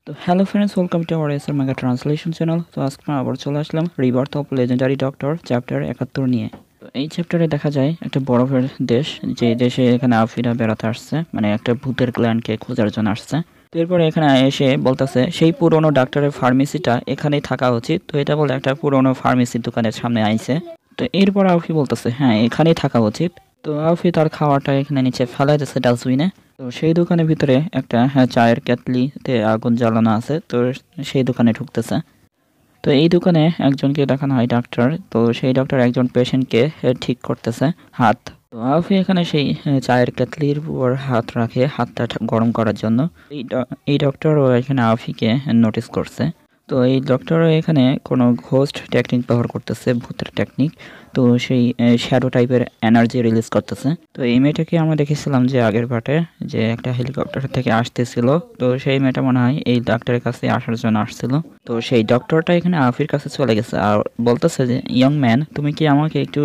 তো hello friends, welcome to our SR mega translation channel. তো আজকে আবার চলে আসলাম rebirth of legendary doctor chapter 71 নিয়ে। তো এই চ্যাপ্টারে দেখা যায় একটা বরফের দেশ, যে দেশে এখানে আফিরা বেড়াতে আসছে, মানে একটা ভূতের ক্ল্যানকে খোঁজার জন্য আসছে। তো এরপরে এখানে এসে বলতেছে সেই পুরনো ডাক্তারের ফার্মেসিটা এখানেই থাকা উচিত। তো এটা বলে একটা পুরনো ফার্মেসির দোকানের সামনে আইছে। তো এরপর আফি বলতেছে হ্যাঁ এখানেই থাকা উচিত। তো আফি তার খাওয়াটা এখানে নিচে ফেলাই দিচ্ছে ডাস্টবিনে। তো সেই দোকানের ভিতরে একটা চায়ের কেটলিতে আগুন জ্বালানো আছে। তো সেই দোকানে ঢুকতেছে। তো এই দোকানে একজনকে দেখানো হয় ডাক্তার। তো সেই ডাক্তার একজন পেশেন্টকে ঠিক করতেছে হাত। তো আফি এখানে সেই চায়ের কেটলির উপর হাত রাখে, হাতটা গরম করার জন্য। এই ডক্টরও এখানে আফিকে নোটিস করছে। তো এই ডক্টর এখানে কোনো ঘোস্ট টেকনিক ব্যবহার করতেছে, ভূতের টেকনিক। তো সেই শ্যাডো টাইপের এনার্জি রিলিজ করতেছে। তো এই মেয়েটাকে আমরা দেখেছিলাম যে আগের পার্টে, যে একটা হেলিকপ্টার থেকে আসতেছিল। তো সেই মেয়েটা মনে হয় এই ডাক্তারের কাছে আসার জন্য আসছিল। তো সেই ডক্টরটা এখানে আফির কাছে চলে গেছে আর বলতেছে যে ইয়ং ম্যান, তুমি কি আমাকে একটু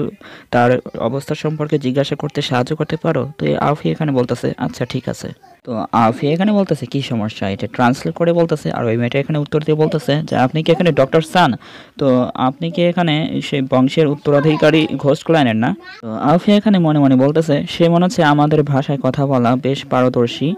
তার অবস্থা সম্পর্কে জিজ্ঞাসা করতে সাহায্য করতে পারো? তো এই আফি এখানে বলতেছে আচ্ছা ঠিক আছে। তো আফি এখানে বলতেছে কি সমস্যা, এটা ট্রান্সলেট করে বলতেছে। আর ওই মেয়েটা এখানে উত্তর দিয়ে বলতেছে যে আপনি কি এখানে ডক্টর সান? তো আপনি কি এখানে সেই বংশের উত্তরাধিকারী ঘোস্ট ক্লানের না? তো আফি এখানে মনে মনে বলতেছে সে মনে হচ্ছে আমাদের ভাষায় কথা বলা বেশ পারদর্শী।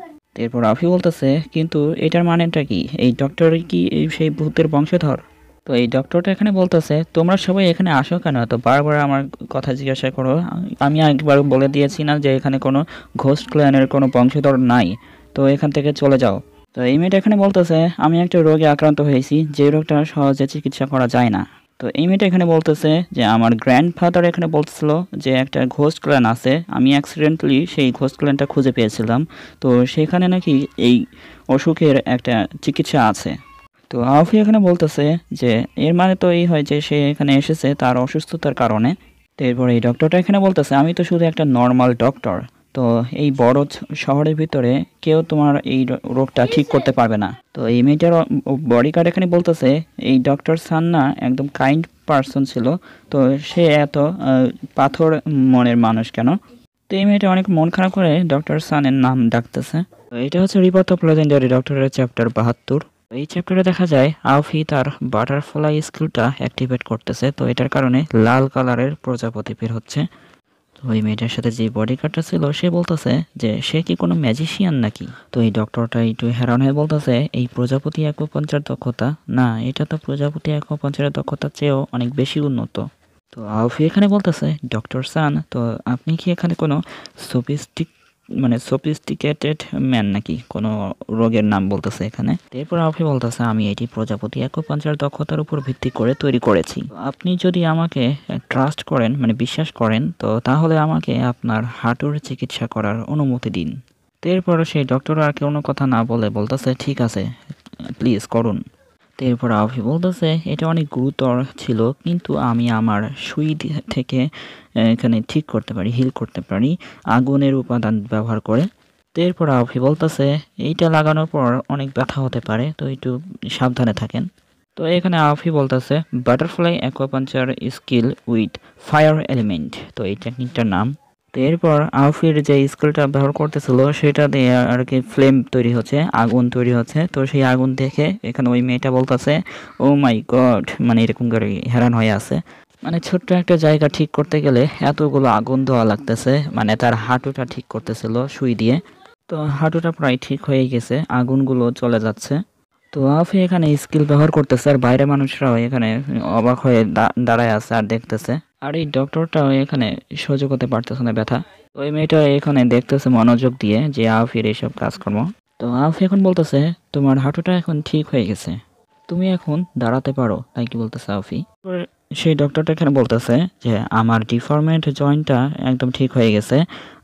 এরপর আফি বলতেছে কিন্তু এটার মানেটা কি, এই ডক্টর কি সেই ভূতের বংশধর? তো এই ডক্টরটা এখানে বলতেছে তোমরা সবাই এখানে আসো কেন, তো বারবার আমার কথা জিজ্ঞাসা করো? আমি একবার বলে দিয়েছি না যে এখানে কোনো ঘোস্ট ক্ল্যানের কোনো বংশধর নাই? তো এখান থেকে চলে যাও। তো এই মেয়েটা এখানে বলতেছে আমি একটা রোগে আক্রান্ত হয়েছি, যে রোগটা সহজে চিকিৎসা করা যায় না। তো এই মেয়েটা এখানে বলতেছে যে আমার গ্র্যান্ডফাদার এখানে বলছিল যে একটা ঘোস্ট ক্ল্যান আছে, আমি অ্যাক্সিডেন্টলি সেই ঘোস্ট ক্ল্যানটা খুঁজে পেয়েছিলাম। তো সেখানে নাকি এই অসুখের একটা চিকিৎসা আছে। তো আফি এখানে বলতেছে যে এর মানে তো এই হয় যে সে এখানে এসেছে তার অসুস্থতার কারণে। তো এরপর এই ডক্টরটা এখানে বলতেছে আমি তো শুধু একটা নর্মাল ডক্টর। তো এই বড় শহরের ভিতরে কেউ তোমার এই রোগটা ঠিক করতে পারবে না। তো এই মেয়েটার বডি গার্ড এখানে বলতেছে এই ডক্টর সান্না একদম কাইন্ড পার্সন ছিল, তো সে এত পাথর মনের মানুষ কেন? তো এই মেয়েটা অনেক মন খারাপ করে ডক্টর সানের নাম ডাকতেছে। তো এটা হচ্ছে রিবার্থ অফ লেজেন্ডারি ডক্টরের চ্যাপ্টার 72। এই চ্যাপ্টারে দেখা যায় আফি তার বাটারফ্লাই স্কিলটা অ্যাক্টিভেট করতেছে। তো এটার কারণে লাল কালারের প্রজাপতি বের হচ্ছে। তো ওই মেয়েটার সাথে যে বডিগার্ডটা ছিল সে বলতেছে যে সে কি কোনো ম্যাজিশিয়ান নাকি? তো এই ডক্টরটা একটু হেরান হয়ে বলতেছে এই প্রজাপতি অ্যাকুপাঞ্চার দক্ষতা না, এটা তো প্রজাপতি অ্যাকুপাঞ্চারের দক্ষতার চেয়েও অনেক বেশি উন্নত। তো আফি এখানে বলতেছে ডক্টর সান, তো আপনি কি এখানে কোনো সোফিস্টিকেটেড ম্যান নাকি? কোনো রোগের নাম বলতেছে এখানে। এরপর আফি বলতেছে আমি এটি প্রজাপতি অ্যাকুপাঞ্চার দক্ষতার উপর ভিত্তি করে তৈরি করেছি। আপনি যদি আমাকে ট্রাস্ট করেন, মানে বিশ্বাস করেন, তো তাহলে আমাকে আপনার হাঁটুর চিকিৎসা করার অনুমতি দিন। তো এরপর সেই ডক্টর আর কোনো কথা না বলে বলতেছে ঠিক আছে, প্লিজ করুন। তো এরপর আফি বলতেছে এটা অনেক গুরুতর ছিল, কিন্তু আমি আমার সুই থেকে এখানে ঠিক করতে পারি, হিল করতে পারি আগুনের উপাদান ব্যবহার করে। তো এরপর আফি বলতেছে এইটা লাগানোর পর অনেক ব্যথা হতে পারে, তো একটু সাবধানে থাকেন। তো এখানে আফি বলতেছে butterfly acupuncture skill with fire element, তো এই টেকনিকটার নাম। তো এরপর আউফির যে স্কিলটা ব্যবহার করতেছিল সেটা দিয়ে আর কি ফ্লেম তৈরি হচ্ছে, আগুন তৈরি হচ্ছে। তো সেই আগুন দেখে এখানে ওই মেয়েটা বলতেছে ও মাই গড, মানে এরকম করে হেরান হয়ে আছে। মানে ছোট্ট একটা জায়গা ঠিক করতে গেলে এতগুলো আগুন দেওয়া লাগতেছে। মানে তার হাঁটুটা ঠিক করতেছিল সুই দিয়ে। তো হাঁটুটা প্রায় ঠিক হয়ে গেছে, আগুনগুলো চলে যাচ্ছে। তো আফি এখানে স্কিল ব্যবহার করতেছে আর বাইরের মানুষরাও এখানে অবাক হয়ে দাঁড়ায় আছে আর দেখতেছে। আর এই ডক্টরটাও এখানে সহ্য করতে পারতেছে না ব্যথা। ওই মেয়েটা এখানে দেখতেছে মনোযোগ দিয়ে যে আফির এইসব কাজকর্ম। তো আফি এখন বলতেছে তোমার হাঁটুটা এখন ঠিক হয়ে গেছে, তুমি এখন দাঁড়াতে পারো, তাই কি বলতেছে আফি। সেই ডক্টরটা এখানে বলতেছে যে আমার ডিফর্মেন্ট জয়েন্টটা একদম ঠিক হয়ে গেছে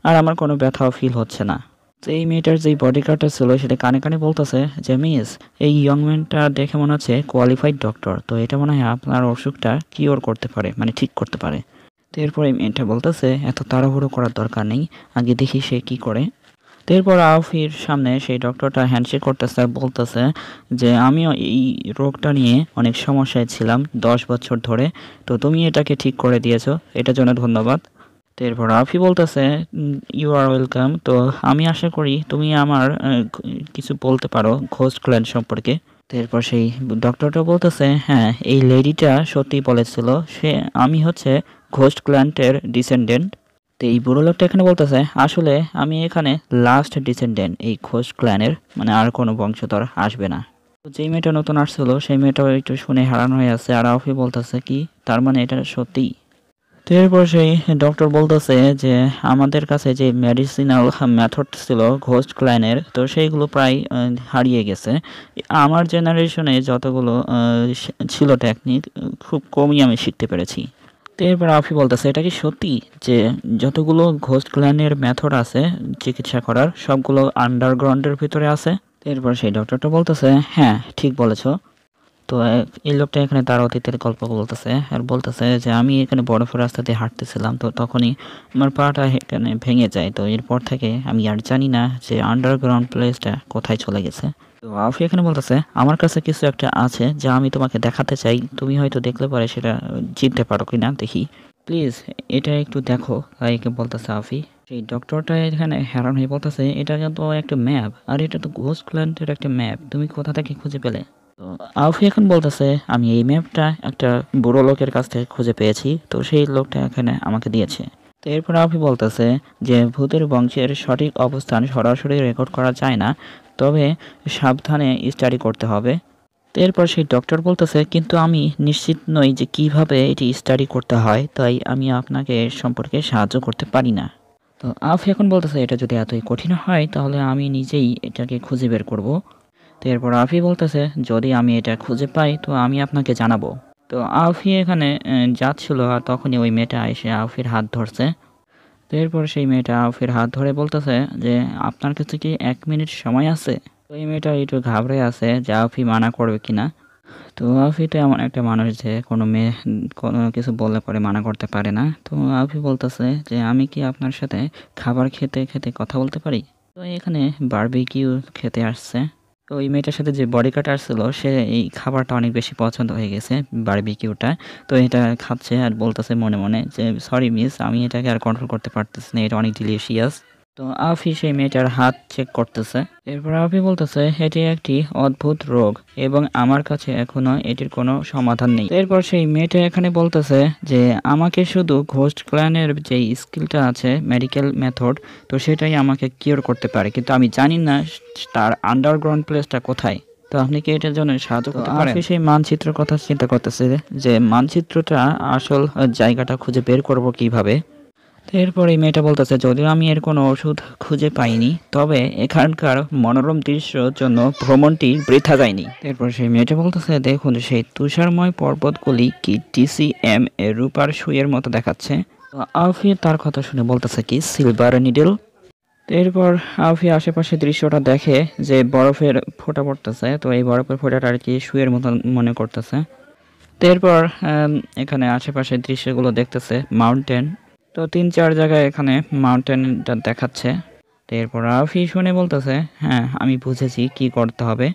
আর আমার কোনো ব্যথাও ফিল হচ্ছে না। তো এই মেয়েটার যে বডিগার্ডটা ছিল সেটা কানে কানে বলতেছে যে মিস, এই ইয়ং ম্যানটা দেখে মনে হচ্ছে কোয়ালিফাইড ডক্টর, তো এটা মনে হয় আপনার অসুখটা কিওর করতে পারে, মানে ঠিক করতে পারে। তো এরপর এই মেয়েটা বলতেছে এত তাড়াহুড়ো করার দরকার নেই, আগে দেখি সে কি করে। তো এরপর আউফির সামনে সেই ডক্টরটা হ্যান্ডশেক করতেছে আর বলতেছে যে আমিও এই রোগটা নিয়ে অনেক সমস্যায় ছিলাম 10 বছর ধরে, তো তুমি এটাকে ঠিক করে দিয়েছো, এটার জন্য ধন্যবাদ। তো এরপর আফি বলতেছে ইউ আর ওয়েলকাম। তো আমি আশা করি তুমি আমার কিছু বলতে পারো ঘোস্ট ক্ল্যান সম্পর্কে। তো এরপর সেই ডক্টরটা বলতেছে হ্যাঁ, এই লেডিটা সত্যি বলেছিল, আমি হচ্ছে ঘোস্ট ক্ল্যান্টের ডিসেন্ডেন্ট। তো এই বুড়ো লোকটা এখানে বলতেছে আসলে আমি এখানে লাস্ট ডিসেন্ডেন্ট এই ঘোস্ট ক্ল্যানের, মানে আর কোনো বংশধর আসবে না। তো যেই মেয়েটা নতুন আসছিল সেই মেয়েটাও একটু শুনে হারান হয়ে আছে, আর আফি বলতেছে কি তার মানে এটা সত্যি। তো এরপর সেই ডক্টর বলতেছে যে আমাদের কাছে যে মেডিসিনাল মেথড ছিল ঘোস্ট ক্লাইনের, তো সেইগুলো প্রায় হারিয়ে গেছে। আমার জেনারেশনে যতগুলো ছিল টেকনিক খুব কমই আমি শিখতে পেরেছি। তো এরপর আফি বলতেছে এটা কি সত্যি যে যতগুলো ঘোস্ট ক্লাইনের মেথড আছে চিকিৎসা করার সবগুলো আন্ডারগ্রাউন্ডের ভিতরে আছে? তো এরপর সেই ডক্টরটা বলতেছে হ্যাঁ ঠিক বলেছ। তো এই লোকটা এখানে তার অতীতের গল্প বলতেছে আর বলতেছে যে আমি এখানে বরফের রাস্তা দিয়ে হাঁটতেছিলাম, তো তখনই আমার পাটা এখানে ভেঙে যায়। তো এরপর থেকে আমি আর জানি না যে আন্ডারগ্রাউন্ড প্লেসটা কোথায় চলে গেছে। তো আফি এখানে বলতেছে আমার কাছে কিছু একটা আছে যা আমি তোমাকে দেখাতে চাই, তুমি হয়তো দেখলে পরে সেটা চিনতে পারো কিনা দেখি, প্লিজ এটা একটু দেখো। তাইকে বলতেছে আফি। সেই ডক্টরটা এখানে হেরান হয়ে বলতেছে এটা তো একটা ম্যাপ, আর এটা তো ঘোস্ট ল্যান্ডের একটা ম্যাপ, তুমি কোথা থেকে খুঁজে পেলে? তো আউফি এখন বলতেছে আমি এই ম্যাপটা একটা বুড়ো লোকের কাছ থেকে খুঁজে পেয়েছি, তো সেই লোকটা এখানে আমাকে দিয়েছে। তো এরপর আউফি বলতেছে যে ভূতের বংশের সঠিক অবস্থান সরাসরি রেকর্ড করা যায় না, তবে সাবধানে স্টাডি করতে হবে। তো এরপর সেই ডক্টর বলতেছে কিন্তু আমি নিশ্চিত নই যে কিভাবে এটি স্টাডি করতে হয়, তাই আমি আপনাকে এর সম্পর্কে সাহায্য করতে পারি না। তো আউফি এখন বলতেছে এটা যদি এতই কঠিন হয় তাহলে আমি নিজেই এটাকে খুঁজে বের করব। তো এরপর আফি বলতেছে যদি আমি এটা খুঁজে পাই তো আমি আপনাকে জানাবো। তো আফি এখানে যাচ্ছিল আর তখনই ওই মেয়েটা এসে আফির হাত ধরছে। তো এরপর সেই মেয়েটা আফির হাত ধরে বলতেছে যে আপনার কাছে কি 1 মিনিট সময় আছে? তো এই মেয়েটা একটু ঘাবড়ে আছে যে আফি মানা করবে কিনা। তো আফি তো এমন একটা মানুষ যে কোনো মেয়ে কোনো কিছু বললে পরে মানা করতে পারে না। তো আফি বলতেছে যে আমি কি আপনার সাথে খাবার খেতে খেতে কথা বলতে পারি? তো এখানে বারবিকিউ খেতে আসছে। তো ওই মেয়েটার সাথে যে বডিগার্ড আসছিল সে এই খাবারটা অনেক বেশি পছন্দ হয়ে গেছে, বারবিকিউটা। তো এটা খাচ্ছে আর বলতেছে মনে মনে যে সরি মিস, আমি এটাকে আর কন্ট্রোল করতে পারতেছি না, এটা অনেক ডিলিশিয়াস। তো আফি সেই মেয়েটার হাত চেক করতেছে। এরপর আফি বলতেছে এটি একটি অদ্ভুত রোগ এবং আমার কাছে এখনো এটির কোনো সমাধান নেই। এরপর সেই মেয়েটা এখানে বলতেছে যে আমাকে শুধু ঘোস্ট ক্ল্যানের যে স্কিলটা আছে মেডিকেল মেথড, তো সেটাই আমাকে কিওর করতে পারে, কিন্তু আমি জানি না তার আন্ডারগ্রাউন্ড প্লেসটা কোথায়। তো আপনি কি এটার জন্য সাহায্য করতে পারেন? আফি সেই মানচিত্রের কথা চিন্তা করতেছে যে মানচিত্রটা আসল জায়গাটা খুঁজে বের করব কিভাবে। তো এরপর এই মেয়েটা বলতেছে যদিও আমি এর কোনো ওষুধ খুঁজে পাইনি, তবে এখানকার মনোরম দৃশ্যর জন্য ভ্রমণটি বৃথা যায়নি। এরপর সেই মেয়েটা বলতেছে দেখুন সেই তুষারময় পর্বতগুলি কি TCM এর রূপার সুইয়ের মতো দেখাচ্ছে। তো আফি তার কথা শুনে বলতেছে কি সিলভার নিডল। এরপর আফি আশেপাশে দৃশ্যটা দেখে যে বরফের ফোঁটা পড়তেছে, তো এই বরফের ফোঁটাটা আর কি সুইয়ের মতো মনে করতেছে। তো এরপর এখানে আশেপাশের দৃশ্যগুলো দেখতেছে মাউন্টেন। তো 3-4 জায়গায় এখানে মাউন্টেনটা দেখাচ্ছে। তো এরপর আফি শুনে বলতেছে হ্যাঁ আমি বুঝেছি কি করতে হবে।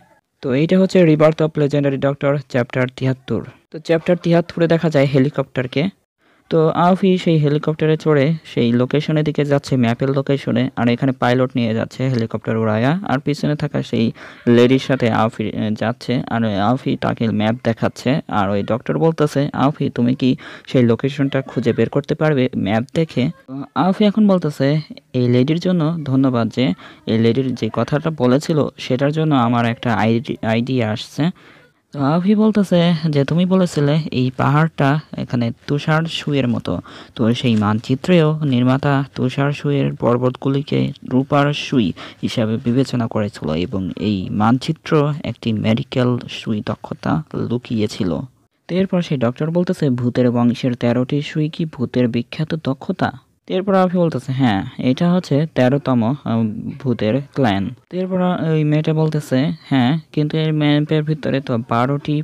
তো এইটা হচ্ছে rebirth of legendary doctor chapter 73। তো চ্যাপ্টার 73-এ দেখা যায় হেলিকপ্টারকে। তো আফি সেই হেলিকপ্টারে চড়ে সেই লোকেশনের দিকে যাচ্ছে, ম্যাপের লোকেশনে, আর এখানে পাইলট নিয়ে যাচ্ছে হেলিকপ্টার উড়ায়া, আর পিছনে থাকা সেই লেডির সাথে আফি যাচ্ছে, আর আফি তাকে ম্যাপ দেখাচ্ছে। আর ওই ডক্টর বলতেছে আফি তুমি কি সেই লোকেশনটা খুঁজে বের করতে পারবে ম্যাপ দেখে? তো আফি এখন বলতেছে এই লেডির জন্য ধন্যবাদ, যে এই লেডির যে কথাটা বলেছিল সেটার জন্য আমার একটা আইডিয়া আসছে। তো আভি বলতেছে যে তুমি বলেছিলে এই পাহাড়টা এখানে তুষার সুইয়ের মতো, তো সেই মানচিত্রেও নির্মাতা তুষার সুইয়ের পর্বতগুলিকে রূপার সুই হিসাবে বিবেচনা করেছিল এবং এই মানচিত্র একটি মেডিকেল সুই দক্ষতা লুকিয়েছিল। তো এরপর সেই ডক্টর বলতেছে ভূতের বংশের 13টি সুই কি ভূতের বিখ্যাত দক্ষতা? এরপর আফি বলতেছে হ্যাঁ এটা হচ্ছে 13তম ভূতের ক্ল্যান। এরপর ওই মেয়েটা বলতেছে হ্যাঁ কিন্তু এর ম্যাপের ভিতরে তো 12টি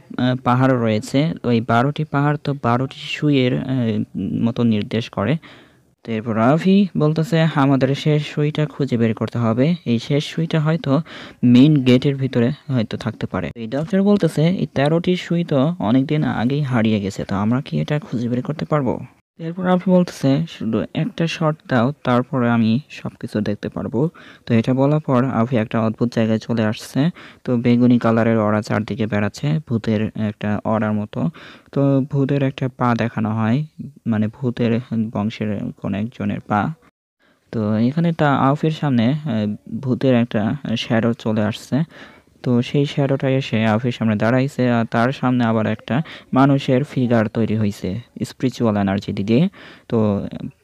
পাহাড় রয়েছে, ওই 12টি পাহাড় তো 12টি সুইয়ের মতো নির্দেশ করে। তো এরপর আফি বলতেছে আমাদের শেষ সুইটা খুঁজে বের করতে হবে, এই শেষ সুইটা হয়তো মেইন গেটের ভিতরে হয়তো থাকতে পারে। এই ডক্টর বলতেছে এই 13টি সুই তো অনেকদিন আগেই হারিয়ে গেছে, তো আমরা কি এটা খুঁজে বের করতে পারবো? এরপর আপনি বলতেছে শুধু একটা শট দাও তারপরে আমি সবকিছু দেখতে পারবো। তো এটা বলার পর আভি একটা অদ্ভুত জায়গায় চলে আসছে। তো বেগুনি কালারের অরা চারদিকে বেড়াচ্ছে ভূতের একটা অরার মতো। তো ভূতের একটা পা দেখানো হয়, মানে ভূতের বংশের কোন একজনের পা। তো এখানে আউফের সামনে ভূতের একটা শ্যাডো চলে আসছে। তো সেই শ্যাডোটা এসে আউফের সামনে দাঁড়াইছে আর তার সামনে আবার একটা মানুষের ফিগার তৈরি হয়েছে স্পিরিচুয়াল এনার্জি দিয়ে। তো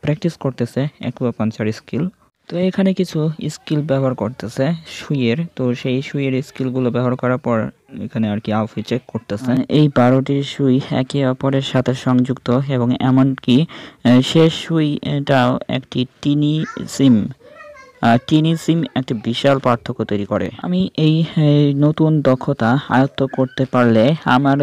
প্র্যাকটিস করতেছে অ্যাকুপাঞ্চার স্কিল। তো এখানে কিছু স্কিল ব্যবহার করতেছে সুইয়ের। তো সেই সুইয়ের স্কিলগুলো ব্যবহার করার পর এখানে আর কি আউফি চেক করতেছে এই 12টি সুই একে অপরের সাথে সংযুক্ত এবং এমনকি শেষ সুইটাও একটি টিনি সিম একটি বিশাল পার্থক্য তৈরি করে। আমি এই নতুন দক্ষতা আয়ত্ত করতে পারলে আমার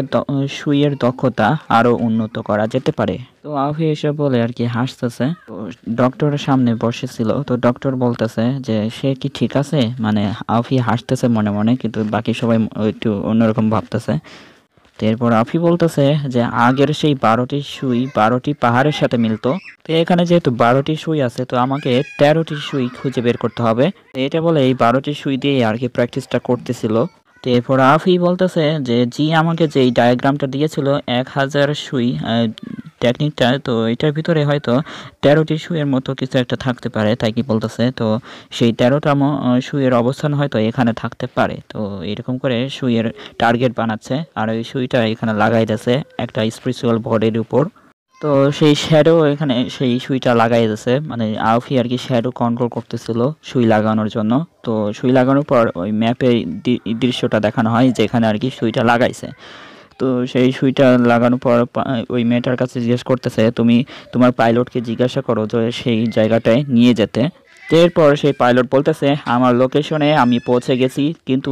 সুইয়ের দক্ষতা আরো উন্নত করা যেতে পারে। তো আফি এসে বলে আর কি হাসতেছে। তো ডক্টরের সামনে বসেছিল, তো ডক্টর বলতেছে যে সে কি ঠিক আছে, মানে আফি হাসতেছে মনে মনে, কিন্তু বাকি সবাই একটু অন্যরকম ভাবতেছে। তো এরপর আফি বলতেছে যে আগের সেই 12টি সুই 12টি পাহাড়ের সাথে মিলতো। তো এখানে যেহেতু 12টি সুই আছে তো আমাকে 13টি সুই খুঁজে বের করতে হবে। তো এটা বলে এই 12টি সুই দিয়ে আর কি প্র্যাকটিসটা করতেছিল। তো এরপর আফি বলতেছে যে জি আমাকে যে এই ডায়াগ্রামটা দিয়েছিল 1000 সুই টেকনিকটা, তো এটার ভিতরে হয়তো 13টি সুইয়ের মতো কিছু একটা থাকতে পারে, তাই কি বলতেছে। তো সেই 13তম সুইয়ের অবস্থান হয়তো এখানে থাকতে পারে। তো এরকম করে সুইয়ের টার্গেট বানাচ্ছে আর ওই সুইটা এখানে লাগাই দিয়েছে একটা স্পিরিচুয়াল বডির উপর। তো সেই শ্যাডো এখানে সেই সুইটা লাগাই দিয়েছে, মানে আউফি আর কি শ্যাডো কন্ট্রোল করতেছিল সুই লাগানোর জন্য। তো সুই লাগানোর পর ওই ম্যাপে দৃশ্যটা দেখানো হয় যেখানে আর কি সুইটা লাগাইছে। তো সেই সুইটা লাগানোর পর ওই মেয়েটার কাছে জিজ্ঞেস করতেছে তুমি তোমার পাইলটকে জিজ্ঞাসা করো যে সেই জায়গাটায় নিয়ে যেতে। তো এরপর সেই পাইলট বলতেছে আমার লোকেশনে আমি পৌঁছে গেছি, কিন্তু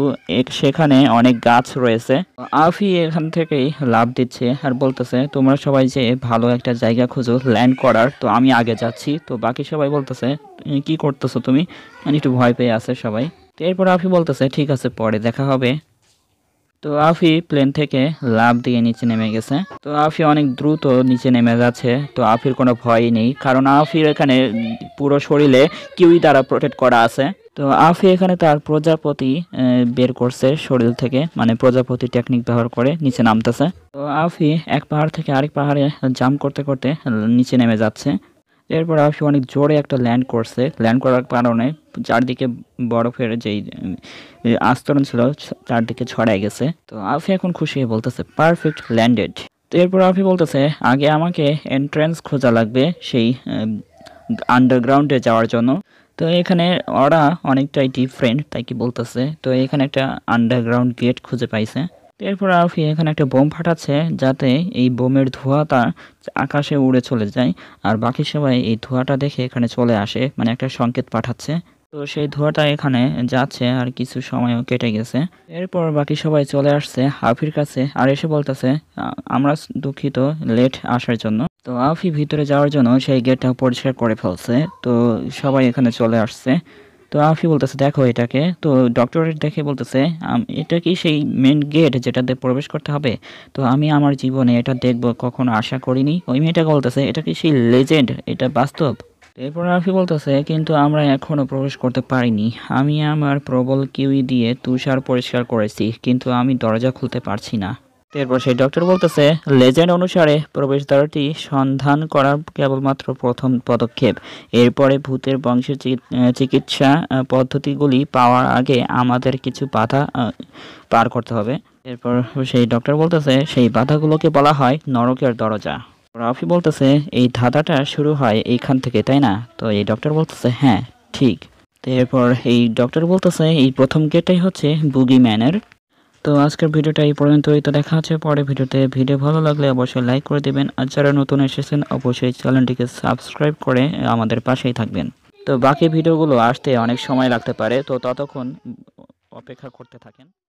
সেখানে অনেক গাছ রয়েছে। আফি এখান থেকেই লাভ দিচ্ছে আর বলতেছে তোমরা সবাই যে ভালো একটা জায়গা খুঁজো ল্যান্ড করার, তো আমি আগে যাচ্ছি। তো বাকি সবাই বলতেছে কি করতেছো তুমি, মানে একটু ভয় পেয়ে আছে সবাই। তো এরপর আফি বলতেছে ঠিক আছে পরে দেখা হবে। তো আফি প্লেন থেকে লাফ দিয়ে নিচে নেমে গেছে। তো আফি অনেক দ্রুত নিচে নেমে যাচ্ছে। তো আফির কোনো ভয়ই নেই, কারণ আফির এখানে পুরো শরীরে কিউই দ্বারা প্রোটেক্ট করা আছে। তো আফি এখানে তার প্রজাপতি বের করছে শরীর থেকে, মানে প্রজাপতি টেকনিক ব্যবহার করে নিচে নামতেছে। তো আফি এক পাহাড় থেকে আরেক পাহাড়ে জাম্প করতে করতে নিচে নেমে যাচ্ছে। এরপর আফি অনেক জোরে একটা ল্যান্ড করছে, ল্যান্ড করার কারণে চারদিকে বরফের যেই আস্তরণ ছিল চারদিকে ছড়াই গেছে। তো আফি এখন খুশি হয়ে বলতেছে পারফেক্ট ল্যান্ডেড। তো এরপর আফি বলতেছে আগে আমাকে এন্ট্রান্স খোঁজা লাগবে সেই আন্ডারগ্রাউন্ডে যাওয়ার জন্য। তো এখানে ওরা অনেকটাই ডিফারেন্ট, তাই কি বলতেছে। তো এখানে একটা আন্ডারগ্রাউন্ড গেট খুঁজে পাইছে। এরপর আফি এখানে একটা বোম ফাটাচ্ছে যাতে এই বোমের ধোঁয়াটা আকাশে উড়ে চলে যায় আর বাকি সবাই এই ধোঁয়াটা দেখে এখানে চলে আসে, মানে একটা সংকেত পাঠাচ্ছে। তো সেই ধোঁয়াটা এখানে যাচ্ছে আর কিছু সময়ও কেটে গেছে। এরপর বাকি সবাই চলে আসছে আফির কাছে আর এসে বলতেছে আমরা দুঃখিত লেট আসার জন্য। তো আফি ভিতরে যাওয়ার জন্য সেই গেটটা পরিষ্কার করে ফেলছে। তো সবাই এখানে চলে আসছে। তো আফি বলতেছে দেখো এটাকে। তো ডক্টরেট দেখে বলতেছে এটা কি সেই মেন গেট যেটাতে প্রবেশ করতে হবে? তো আমি আমার জীবনে এটা দেখবো কখনো আশা করিনি। ওই মেয়েটাকে বলতেছে এটা কি সেই লেজেন্ড, এটা বাস্তব? এরপর আরফি বলতেছে কিন্তু আমরা এখনো প্রবেশ করতে পারিনি। আমি আমার প্রবল কিউই দিয়ে তুষার পরিষ্কার করেছি, কিন্তু আমি দরজা খুলতে পারছি না। এরপর সেই ডক্টর বলতেছে লেজেন্ড অনুসারে প্রবেশদ্বারটি সন্ধান করা কেবলমাত্র প্রথম পদক্ষেপ। এরপরে ভূতের বংশের চিকিৎসা পদ্ধতিগুলি পাওয়ার আগে আমাদের কিছু বাধা পার করতে হবে। এরপর সেই ডক্টর বলতেছে সেই বাধাগুলোকে বলা হয় নরকের দরজা। রাফি বলতেছে এই ধাঁধাটা শুরু হয় এইখান থেকে, তাই না? তো এই ডক্টর বলতেছে হ্যাঁ ঠিক। তো এরপর এই ডক্টর বলতেছে এই প্রথম গেটটাই হচ্ছে বুগি ম্যানের। তো আজকের ভিডিওটা এই পর্যন্তই। তো দেখা হচ্ছে পরে ভিডিওতে। ভিডিও ভালো লাগলে অবশ্যই লাইক করে দেবেন আর যারা নতুন এসেছেন অবশ্যই চ্যানেলটিকে সাবস্ক্রাইব করে আমাদের পাশেই থাকবেন। তো বাকি ভিডিওগুলো আসতে অনেক সময় লাগতে পারে, তো ততক্ষণ অপেক্ষা করতে থাকেন।